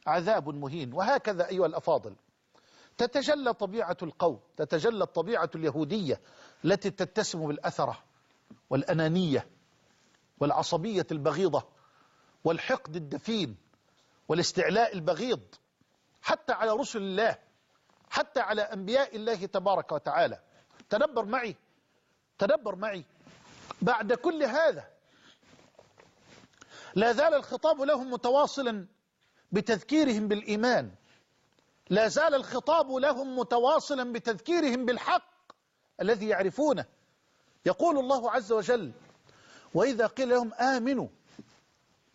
عذاب مهين. وهكذا أيها الأفاضل تتجلى طبيعة القوم، تتجلى الطبيعة اليهودية التي تتسم بالأثرة والأنانية والعصبية البغيضة والحقد الدفين والاستعلاء البغيض حتى على رسل الله، حتى على أنبياء الله تبارك وتعالى. تدبر معي بعد كل هذا لا زال الخطاب لهم متواصلا بتذكيرهم بالإيمان، لا زال الخطاب لهم متواصلا بتذكيرهم بالحق الذي يعرفونه. يقول الله عز وجل: وإذا قيل لهم آمنوا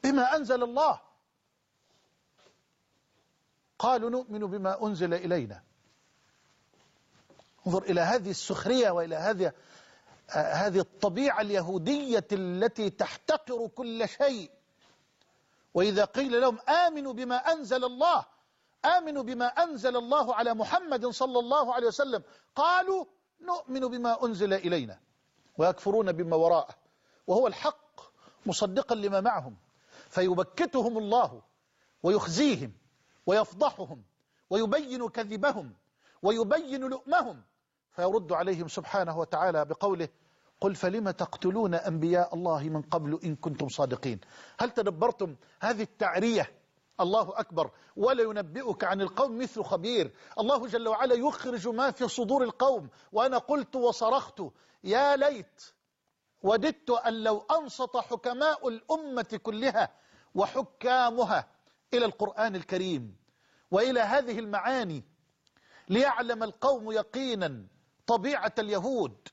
بما أنزل الله قالوا نؤمن بما أنزل إلينا. انظر إلى هذه السخرية وإلى هذه الطبيعة اليهودية التي تحتقر كل شيء. وإذا قيل لهم آمنوا بما أنزل الله، آمنوا بما أنزل الله على محمد صلى الله عليه وسلم، قالوا نؤمن بما أنزل إلينا، ويكفرون بما وراءه وهو الحق مصدقا لما معهم. فيبكتهم الله ويخزيهم ويفضحهم ويبين كذبهم ويبين لؤمهم، فيرد عليهم سبحانه وتعالى بقوله: قل فلم تقتلون أنبياء الله من قبل إن كنتم صادقين. هل تدبرتم هذه التعرية؟ الله أكبر. ولا ينبئك عن القوم مثل خبير. الله جل وعلا يخرج ما في صدور القوم. وأنا قلت وصرخت: يا ليت وددت أن لو أنصت حكماء الأمة كلها وحكامها إلى القرآن الكريم وإلى هذه المعاني، ليعلم القوم يقينا طبيعة اليهود،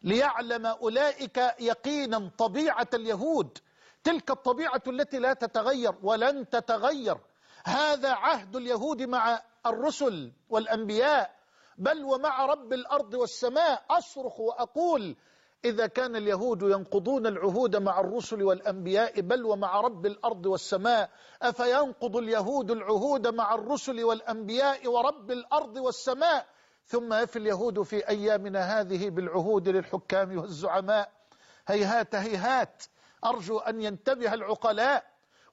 ليعلم أولئك يقينا طبيعة اليهود، تلك الطبيعة التي لا تتغير ولن تتغير. هذا عهد اليهود مع الرسل والأنبياء، بل ومع رب الأرض والسماء. أصرخ وأقول: إذا كان اليهود ينقضون العهود مع الرسل والأنبياء بل ومع رب الأرض والسماء، أفينقض اليهود العهود مع الرسل والأنبياء ورب الأرض والسماء، ثم يفي اليهود في أيامنا هذه بالعهود للحكام والزعماء؟ هيهات هيهات. أرجو أن ينتبه العقلاء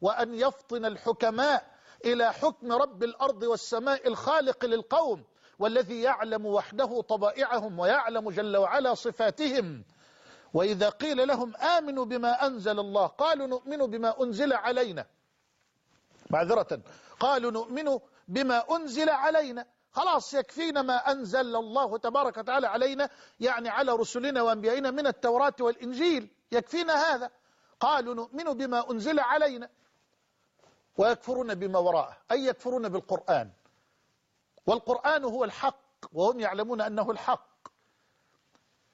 وأن يفطن الحكماء إلى حكم رب الأرض والسماء الخالق للقوم، والذي يعلم وحده طبائعهم ويعلم جل وعلا صفاتهم. وإذا قيل لهم آمنوا بما أنزل الله قالوا نؤمن بما أنزل علينا، معذرة، قالوا نؤمن بما أنزل علينا. خلاص يكفينا ما أنزل الله تبارك وتعالى علينا، يعني على رسلنا وأنبيائنا من التوراة والإنجيل، يكفينا هذا. قالوا نؤمن بما أنزل علينا ويكفرون بما وراءه، أي يكفرون بالقرآن، والقرآن هو الحق وهم يعلمون أنه الحق،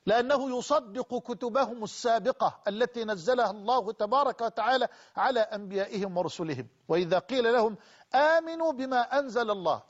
لأنه يصدق كتبهم السابقة التي نزلها الله تبارك وتعالى على أنبيائهم ورسلهم. وإذا قيل لهم آمنوا بما أنزل الله